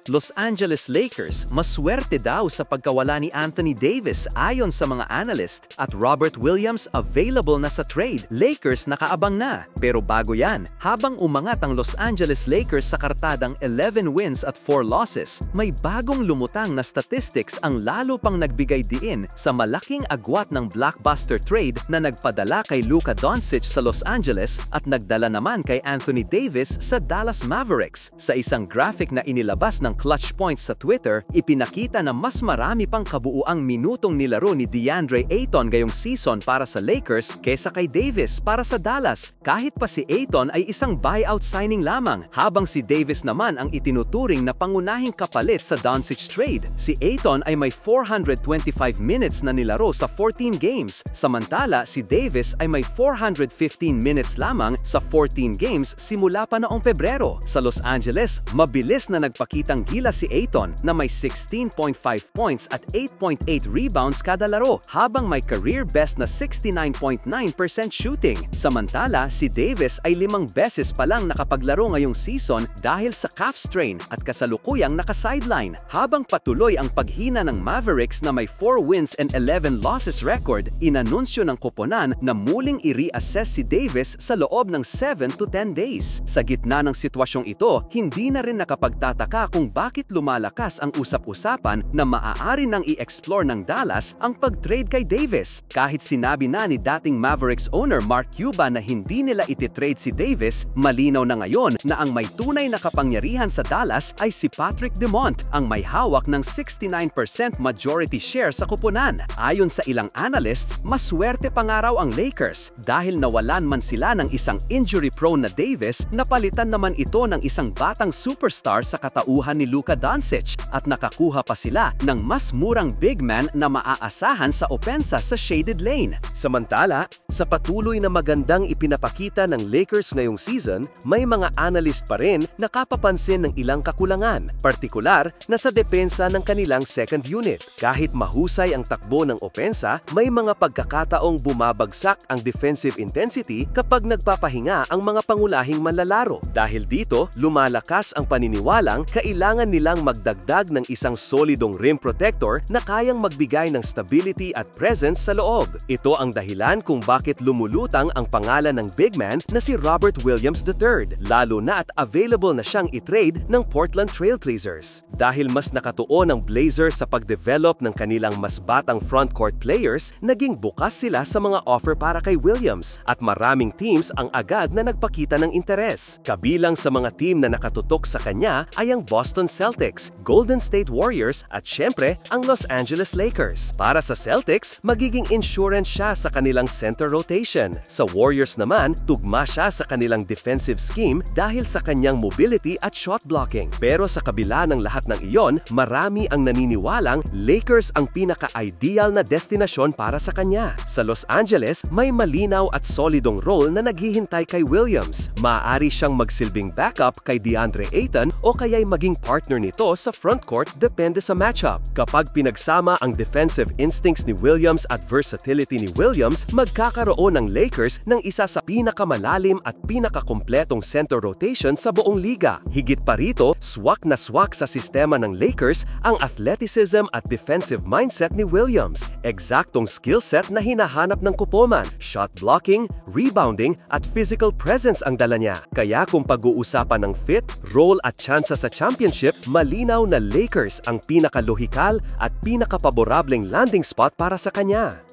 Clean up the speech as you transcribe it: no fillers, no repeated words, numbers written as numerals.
Los Angeles Lakers maswerte daw sa pagkawala ni Anthony Davis ayon sa mga analyst at Robert Williams available na sa trade. Lakers nakaabang na. Pero bago yan, habang umangat ang Los Angeles Lakers sa kartadang 11 wins at 4 losses, may bagong lumutang na statistics ang lalo pang nagbigay diin sa malaking agwat ng blockbuster trade na nagpadala kay Luka Doncic sa Los Angeles at nagdala naman kay Anthony Davis sa Dallas Mavericks. Sa isang graphic na inilabas ng Clutch Points sa Twitter, ipinakita na mas marami pang kabuuang minutong nilaro ni DeAndre Ayton ngayong season para sa Lakers kesa kay Davis para sa Dallas, kahit pa si Ayton ay isang buyout signing lamang, habang si Davis naman ang itinuturing na pangunahing kapalit sa Doncic trade. Si Ayton ay may 425 minutes na nilaro sa 14 games, samantala si Davis ay may 415 minutes lamang sa 14 games simula pa noong Pebrero. Sa Los Angeles, mabilis na nagpakitang gila si Ayton na may 16.5 points at 8.8 rebounds kada laro, habang may career best na 69.9% shooting. Samantala, si Davis ay 5 beses pa lang nakapaglaro ngayong season dahil sa calf strain at kasalukuyang naka-sideline. Habang patuloy ang paghina ng Mavericks na may 4 wins and 11 losses record, inanunsyo ng koponan na muling i-reassess si Davis sa loob ng 7 to 10 days. Sa gitna ng sitwasyong ito, hindi na rin nakapagtataka kung bakit lumalakas ang usap-usapan na maaari nang i-explore ng Dallas ang pag-trade kay Davis. Kahit sinabi na ni dating Mavericks owner Mark Cuban na hindi nila iti-trade si Davis, malinaw na ngayon na ang may tunay na kapangyarihan sa Dallas ay si Patrick Dumont, ang may hawak ng 69% majority share sa koponan. Ayon sa ilang analysts, maswerte pa nga raw ang Lakers dahil nawalan man sila ng isang injury-prone na Davis, napalitan naman ito ng isang batang superstar sa katauhan ni Luka Doncic at nakakuha pa sila ng mas murang big man na maaasahan sa opensa sa shaded lane. Samantala, sa patuloy na magandang ipinapakita ng Lakers ngayong season, may mga analyst pa rin na kapapansin ng ilang kakulangan, partikular na sa depensa ng kanilang second unit. Kahit mahusay ang takbo ng opensa, may mga pagkakataong bumabagsak ang defensive intensity kapag nagpapahinga ang mga pangulahing manlalaro. Dahil dito, lumalakas ang paniniwalang kailangan nilang magdagdag ng isang solidong rim protector na kayang magbigay ng stability at presence sa loob. Ito ang dahilan kung bakit lumulutang ang pangalan ng big man na si Robert Williams III, lalo na at available na siyang i-trade ng Portland Trail Blazers. Dahil mas nakatuon ang Blazers sa pag-develop ng kanilang mas batang frontcourt players, naging bukas sila sa mga offer para kay Williams at maraming teams ang agad na nagpakita ng interes. Kabilang sa mga team na nakatutok sa kanya ay ang Boston Celtics, Golden State Warriors at syempre ang Los Angeles Lakers. Para sa Celtics, magiging insurance siya sa kanilang center rotation. Sa Warriors naman, tugma siya sa kanilang defensive scheme dahil sa kanyang mobility at shot blocking. Pero sa kabila ng lahat ng iyon, marami ang naniniwalang Lakers ang pinaka-ideal na destinasyon para sa kanya. Sa Los Angeles, may malinaw at solidong role na naghihintay kay Williams. Maaari siyang magsilbing backup kay DeAndre Ayton o kaya'y maging partner nito sa frontcourt depende sa matchup. Kapag pinagsama ang defensive instincts ni Williams at versatility ni Williams, magkakaroon ng Lakers ng isa sa pinakamalalim at pinakakumpletong center rotation sa buong liga. Higit pa rito, swak na swak sa sistema ng Lakers ang athleticism at defensive mindset ni Williams. Eksaktong skill set na hinahanap ng kupoman, shot blocking, rebounding at physical presence ang dala niya. Kaya kung pag-uusapan ng fit, role at tsansa sa championship, malinaw na Lakers ang pinakalohikal at pinakapaborableng landing spot para sa kanya.